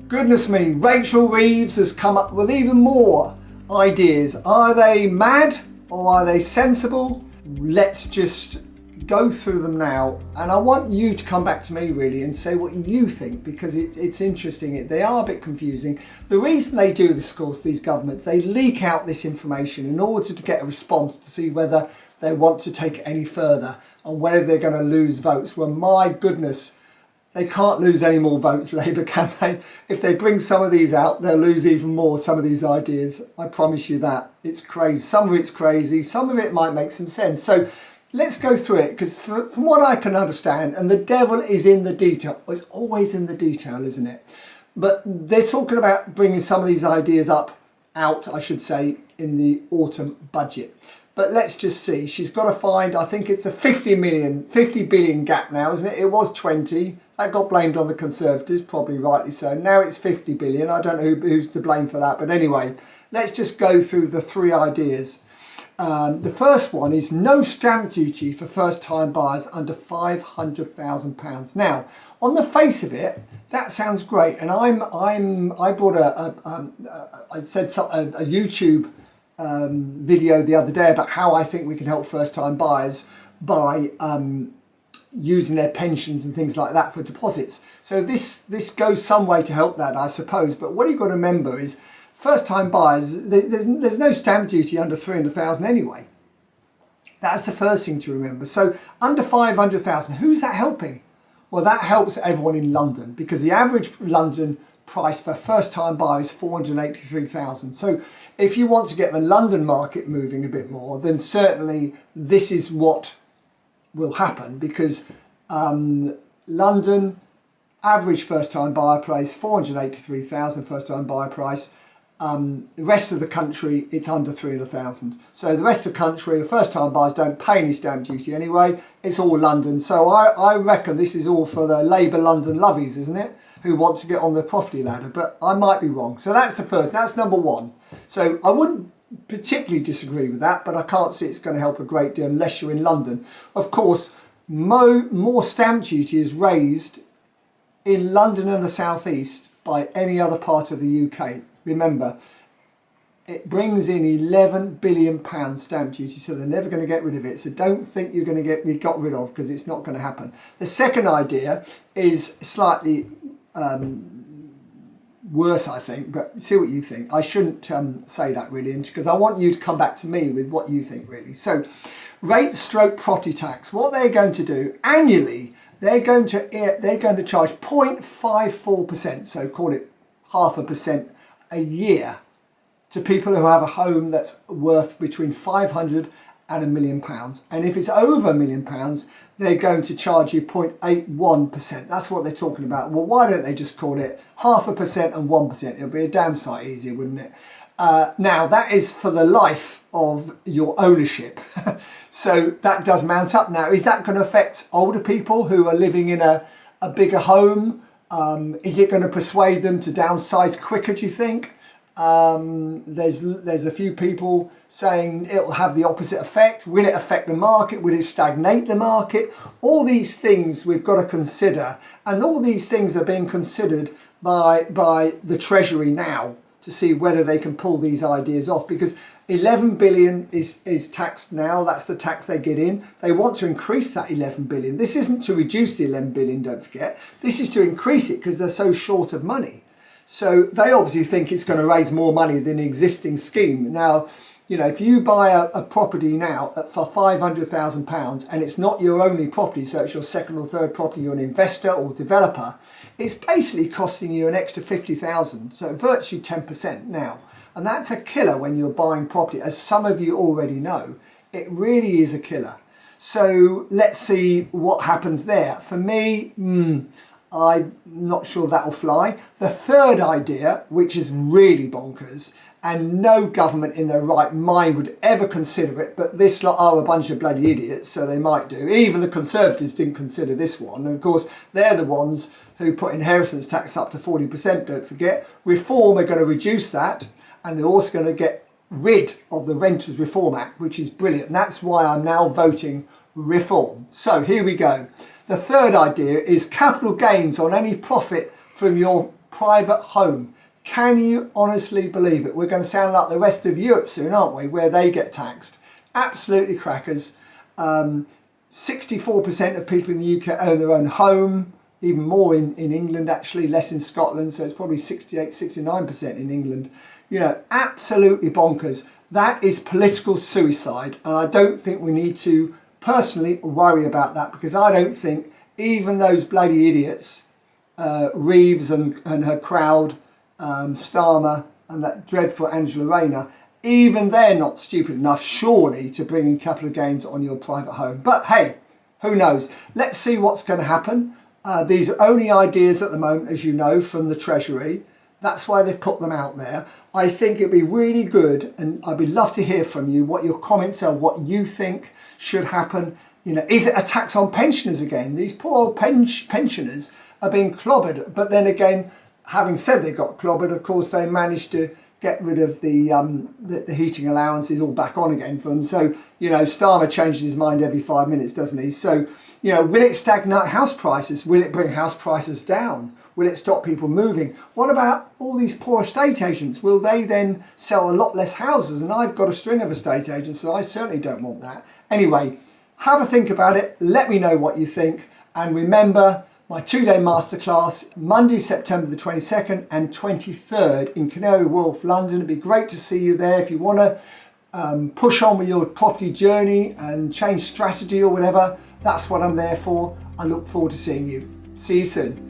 Goodness me, Rachel Reeves has come up with even more ideas. Are they mad or are they sensible? Let's just go through them now, and I want you to come back to me really and say what you think, because it's interesting. They are a bit confusing. The reason they do this, of course, these governments, they leak out this information in order to get a response to see whether they want to take it any further and whether they're going to lose votes. Well, my goodness, they can't lose any more votes, Labour, can they? If they bring some of these out, they'll lose even more, some of these ideas. I promise you that. It's crazy. Some of it's crazy. Some of it might make some sense. So let's go through it, because from what I can understand, and the devil is in the detail. It's always in the detail, isn't it? But they're talking about bringing some of these ideas out, I should say, in the autumn budget. But let's just see. She's got to find, I think it's a 50 billion gap now, isn't it? It was 20. That got blamed on the Conservatives, probably rightly so. Now it's 50 billion. I don't know who's to blame for that. But anyway, let's just go through the three ideas. The first one is no stamp duty for first-time buyers under £500,000. Now, on the face of it, that sounds great. And I brought a YouTube video the other day about how I think we can help first-time buyers by using their pensions and things like that for deposits. So this goes some way to help that, I suppose. But what you've got to remember is first-time buyers, there's no stamp duty under 300,000 anyway. That's the first thing to remember. So under 500,000, who's that helping? Well, that helps everyone in London, because the average London price for first-time buyer is 483,000. So if you want to get the London market moving a bit more, then certainly this is what will happen, because London average first-time buyer price 483,000 first-time buyer price. The rest of the country, it's under 300,000. So the rest of the country, first-time buyers don't pay any stamp duty anyway. It's all London. So I reckon this is all for the Labour London lovies, isn't it? Who want to get on the property ladder. But I might be wrong. So that's the first. That's number one. So I wouldn't particularly disagree with that, but I can't see it's going to help a great deal unless you're in London. Of course, more stamp duty is raised in London and the South East by any other part of the UK. Remember, it brings in £11 billion stamp duty, so they're never going to get rid of it. So don't think you're going to get got rid of, because it's not going to happen. The second idea is slightly worse, I think, but see what you think. I shouldn't say that really, because I want you to come back to me with what you think really. So rate stroke property tax, what they're going to do annually, they're going to charge 0.54%, so call it 0.5% a year, to people who have a home that's worth between 500 and £1 million. And if it's over £1 million, they're going to charge you 0.81%. That's what they're talking about. Well, why don't they just call it 0.5% and 1%? It'll be a damn sight easier, wouldn't it? Now, that is for the life of your ownership. So that does mount up. Now, is that going to affect older people who are living in a bigger home? Is it going to persuade them to downsize quicker, do you think? There's a few people saying it will have the opposite effect. Will it affect the market? Will it stagnate the market? All these things we've got to consider, and all these things are being considered by the Treasury now to see whether they can pull these ideas off, because 11 billion is taxed now. That's the tax they get in. They want to increase that 11 billion. This isn't to reduce the 11 billion, don't forget. This is to increase it because they're so short of money. So they obviously think it's going to raise more money than the existing scheme. Now, you know, if you buy a property now for £500,000 and it's not your only property, so it's your second or third property, you're an investor or developer, it's basically costing you an extra 50,000, so virtually 10% now. And that's a killer when you're buying property, as some of you already know. It really is a killer. So let's see what happens there. For me, I'm not sure that'll fly. The third idea, which is really bonkers, and no government in their right mind would ever consider it, but this lot are a bunch of bloody idiots, so they might do. Even the Conservatives didn't consider this one, and of course they're the ones who put inheritance tax up to 40%, don't forget. Reform are going to reduce that, and they're also going to get rid of the Renters Reform Act, which is brilliant. And that's why I'm now voting reform. So here we go. The third idea is capital gains on any profit from your private home. Can you honestly believe it? We're going to sound like the rest of Europe soon, aren't we, where they get taxed. Absolutely crackers. 64% of people in the UK own their own home, even more in England actually, less in Scotland, so it's probably 68, 69% in England. You know, absolutely bonkers. That is political suicide, and I don't think we need to personally worry about that, because I don't think even those bloody idiots, Reeves and her crowd, Starmer and that dreadful Angela Rayner, even they're not stupid enough, surely, to bring in capital gains on your private home. But hey, who knows? Let's see what's going to happen. These are only ideas at the moment, as you know, from the Treasury. That's why they've put them out there. I think it'd be really good, and I'd love to hear from you what your comments are, what you think should happen. You know, is it a tax on pensioners again? These poor old pensioners are being clobbered. But then again, having said they got clobbered, of course, they managed to get rid of the heating allowances all back on again for them. So, you know, Starmer changes his mind every 5 minutes, doesn't he? So, you know, will it stagnate house prices? Will it bring house prices down? Will it stop people moving? What about all these poor estate agents? Will they then sell a lot less houses? And I've got a string of estate agents, so I certainly don't want that. Anyway, have a think about it. Let me know what you think. And remember, my 2-day masterclass, Monday, September the 22nd and 23rd in Canary Wharf, London. It'd be great to see you there. If you want to push on with your property journey and change strategy or whatever, that's what I'm there for. I look forward to seeing you. See you soon.